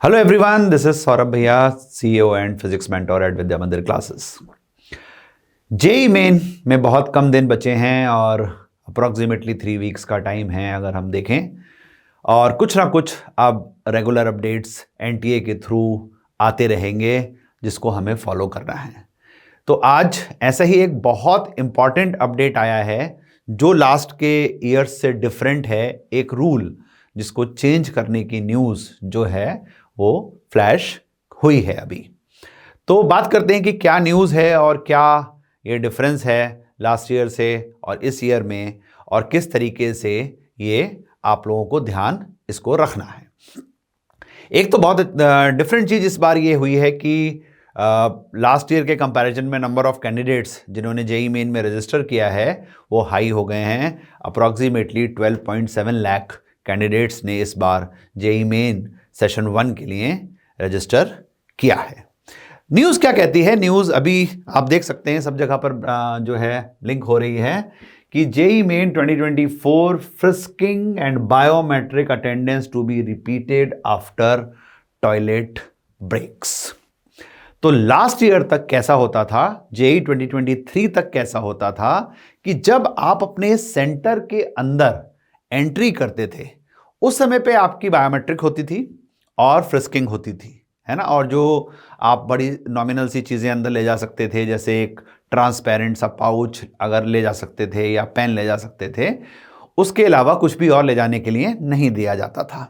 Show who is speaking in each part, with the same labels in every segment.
Speaker 1: Hello everyone, this is Saurabh bhaiya, CEO and physics mentor at Vidya Mandir classes. JEE main में बहुत कम दिन बचे हैं और अप्रॉक्सीमेटली 3 वीक्स का टाइम है अगर हम देखें, और कुछ ना कुछ अब रेगुलर अपडेट्स एनटीए के थ्रू आते रहेंगे जिसको हमें फॉलो करना है। तो आज ऐसा ही एक बहुत इंपॉर्टेंट अपडेट आया है जो लास्ट के ईयर्स से डिफरेंट है। एक रूल जिसको चेंज करने की न्यूज़ जो है वो फ्लैश हुई है अभी। तो बात करते हैं कि क्या न्यूज़ है और क्या ये डिफरेंस है लास्ट ईयर से और इस ईयर में, और किस तरीके से ये आप लोगों को ध्यान इसको रखना है। एक तो बहुत डिफरेंट चीज़ इस बार ये हुई है कि लास्ट ईयर के कंपैरिजन में नंबर ऑफ कैंडिडेट्स जिन्होंने जेई मेन में रजिस्टर किया है वो हाई हो गए हैं। अप्रॉक्सीमेटली 12.7 लाख कैंडिडेट्स ने इस बार जेई मेन सेशन 1 के लिए रजिस्टर किया है। न्यूज़ क्या कहती है? न्यूज़ अभी आप देख सकते हैं सब जगह पर जो है लिंक हो रही है कि JEE Main 2024 frisking and biometric attendance to be repeated after toilet breaks. तो लास्ट ईयर तक कैसा होता था, जेई 2023 तक कैसा होता था कि जब आप अपने सेंटर के अंदर एंट्री करते थे उस समय पे आपकी बायोमेट्रिक होती थी और फ्रिस्किंग होती थी, है ना। और जो आप बड़ी नॉमिनल सी चीज़ें अंदर ले जा सकते थे, जैसे एक ट्रांसपेरेंट सा पाउच अगर ले जा सकते थे या पेन ले जा सकते थे, उसके अलावा कुछ भी और ले जाने के लिए नहीं दिया जाता था।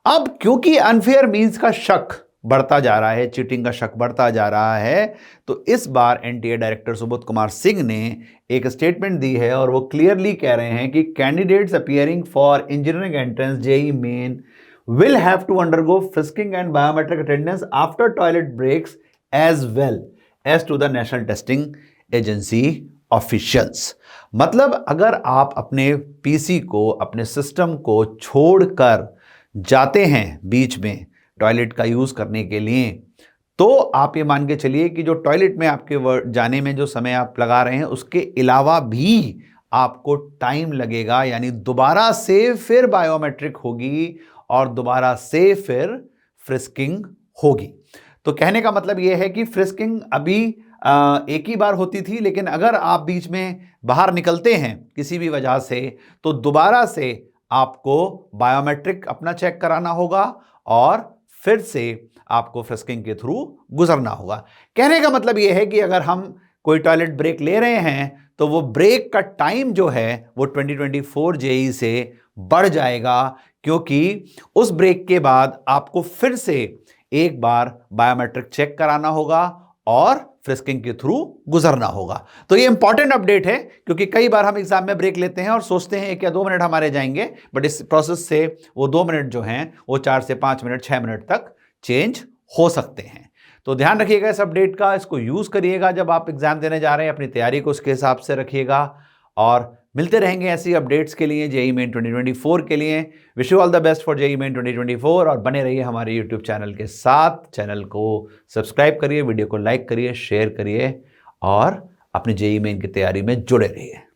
Speaker 1: अब क्योंकि अनफेयर मीन्स का शक बढ़ता जा रहा है, चीटिंग का शक बढ़ता जा रहा है, तो इस बार एनटीए डायरेक्टर सुबोध कुमार सिंह ने एक स्टेटमेंट दी है और वो क्लियरली कह रहे हैं कि candidates appearing for engineering entrance JEE Main will have to undergo frisking and biometric attendance after toilet breaks as well as to the National Testing Agency officials। मतलब अगर आप अपने पीसी को, अपने सिस्टम को छोड़कर जाते हैं बीच में टॉयलेट का यूज़ करने के लिए, तो आप ये मान के चलिए कि जो टॉयलेट में आपके जाने में जो समय आप लगा रहे हैं उसके अलावा भी आपको टाइम लगेगा, यानी दोबारा से फिर बायोमेट्रिक होगी और दोबारा से फिर फ्रिस्किंग होगी। तो कहने का मतलब यह है कि फ्रिस्किंग अभी एक ही बार होती थी, लेकिन अगर आप बीच में बाहर निकलते हैं किसी भी वजह से तो दोबारा से आपको बायोमेट्रिक अपना चेक कराना होगा और फिर से आपको फ्रिस्किंग के थ्रू गुजरना होगा। कहने का मतलब यह है कि अगर हम कोई टॉयलेट ब्रेक ले रहे हैं तो वो ब्रेक का टाइम जो है वो 2024 जेई से बढ़ जाएगा, क्योंकि उस ब्रेक के बाद आपको फिर से एक बार बायोमेट्रिक चेक कराना होगा और फ्रिस्किंग के थ्रू गुजरना होगा। तो ये इंपॉर्टेंट अपडेट है, क्योंकि कई बार हम एग्जाम में ब्रेक लेते हैं और सोचते हैं 1 या 2 मिनट हमारे जाएंगे, बट इस प्रोसेस से वो 2 मिनट जो हैं वो 4 से 5 मिनट 6 मिनट तक चेंज हो सकते हैं। तो ध्यान रखिएगा इस अपडेट का, इसको यूज करिएगा जब आप एग्जाम देने जा रहे हैं, अपनी तैयारी को उसके हिसाब से रखिएगा और मिलते रहेंगे ऐसी अपडेट्स के लिए जेई मेन 2024 के लिए। Wish you all the best for JEE Main 2024 और बने रहिए हमारे यूट्यूब चैनल के साथ। चैनल को सब्सक्राइब करिए, वीडियो को लाइक करिए, शेयर करिए और अपनी जेई मेन की तैयारी में जुड़े रहिए।